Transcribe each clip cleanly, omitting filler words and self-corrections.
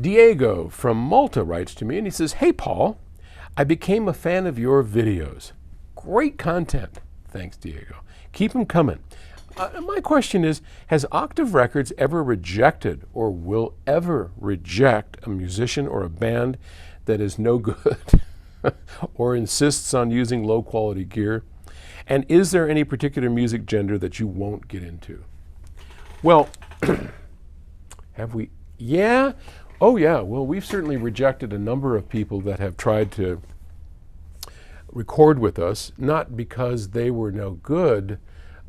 Diego from Malta writes to me and he says, "Hey Paul, I became a fan of your videos. Great content." Thanks, Diego. Keep them coming. My question is, has Octave Records ever rejected or will ever reject a musician or a band that is no good or insists on using low quality gear? And is there any particular music genre that you won't get into? Well, have we? Yeah. Oh, yeah. Well, we've certainly rejected a number of people that have tried to record with us, not because they were no good,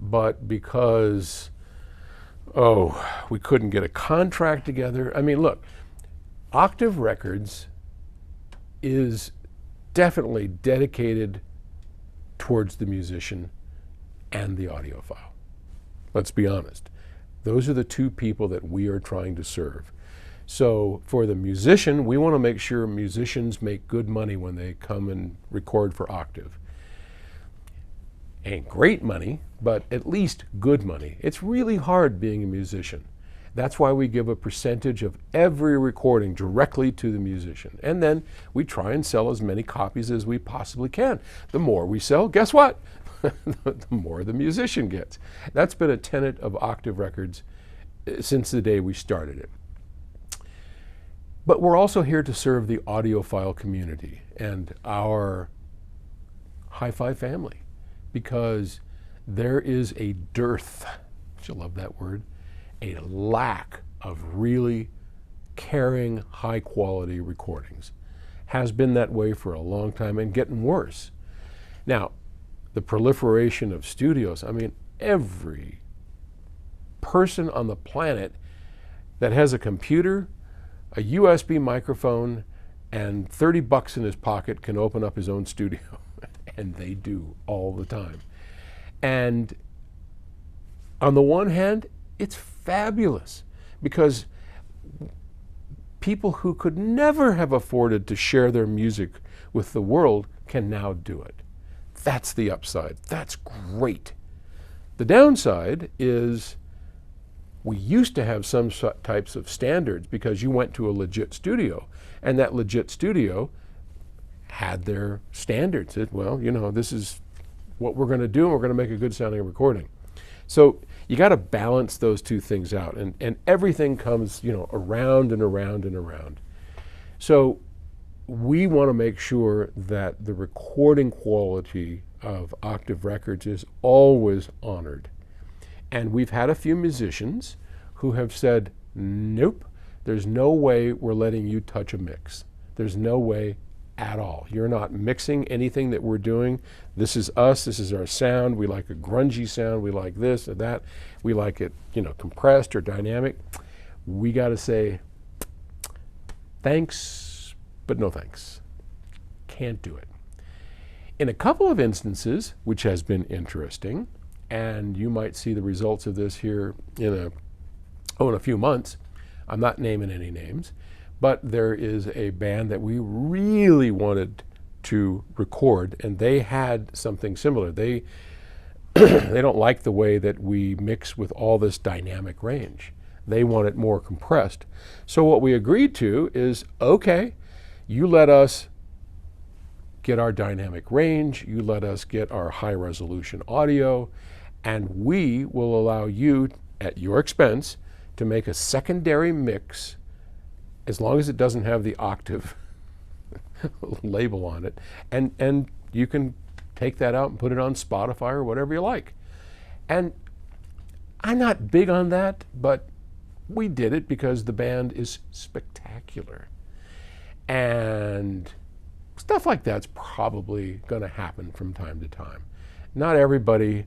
but because, we couldn't get a contract together. I mean, look, Octave Records is definitely dedicated towards the musician and the audiophile. Let's be honest. Those are the two people that we are trying to serve. So for the musician, we want to make sure musicians make good money when they come and record for Octave. Ain't great money, but at least good money. It's really hard being a musician. That's why we give a percentage of every recording directly to the musician. And then we try and sell as many copies as we possibly can. The more we sell, guess what? The more the musician gets. That's been a tenet of Octave Records since the day we started it. But we're also here to serve the audiophile community and our hi-fi family, because there is a dearth, you'll love that word, a lack of really caring, high-quality recordings. Has been that way for a long time and getting worse. Now, the proliferation of studios, I mean, every person on the planet that has a computer, a USB microphone, and 30 bucks in his pocket can open up his own studio. And they do all the time. And on the one hand, it's fabulous because people who could never have afforded to share their music with the world can now do it. That's the upside. That's great. The downside is we used to have some types of standards because you went to a legit studio, and that legit studio had their standards. Well, you know, this is what we're going to do, and we're going to make a good sounding recording. So you got to balance those two things out, and everything comes, you know, around and around and around. So we want to make sure that the recording quality of Octave Records is always honored. And we've had a few musicians who have said, nope, there's no way we're letting you touch a mix. There's no way at all. You're not mixing anything that we're doing. This is us, this is our sound. We like a grungy sound, we like this or that. We like it, you know, compressed or dynamic. We got to say, thanks, but no thanks. Can't do it. In a couple of instances, which has been interesting, and you might see the results of this here in a few months. I'm not naming any names, but there is a band that we really wanted to record, and they had something similar. They they don't like the way that we mix with all this dynamic range. They want it more compressed. So what we agreed to is, okay, you let us get our dynamic range, you let us get our high resolution audio, and we will allow you, at your expense, to make a secondary mix, as long as it doesn't have the Octave label on it, and you can take that out and put it on Spotify or whatever you like. And I'm not big on that, but we did it because the band is spectacular. And stuff like that's probably going to happen from time to time. Not everybody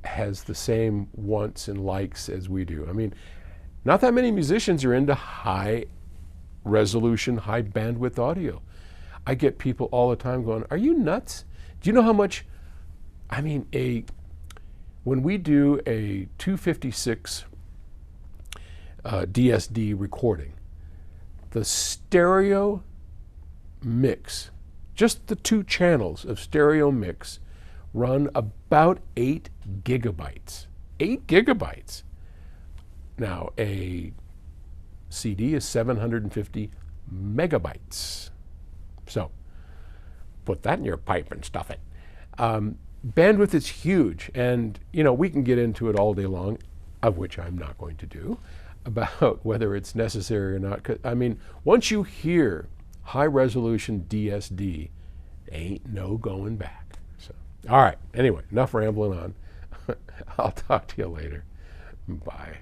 has the same wants and likes as we do. I mean, not that many musicians are into high resolution, high bandwidth audio. I get people all the time going, are you nuts? Do you know how much, I mean, when we do a 256 DSD recording, the stereo mix, just the two channels of stereo mix, run about 8 gigabytes. 8 gigabytes. Now, a CD is 750 megabytes. So put that in your pipe and stuff it. Bandwidth is huge, and we can get into it all day long, of which I'm not going to do, about whether it's necessary or not. I mean, once you hear high resolution DSD, ain't no going back. So, all right, anyway, enough rambling on. I'll talk to you later. Bye.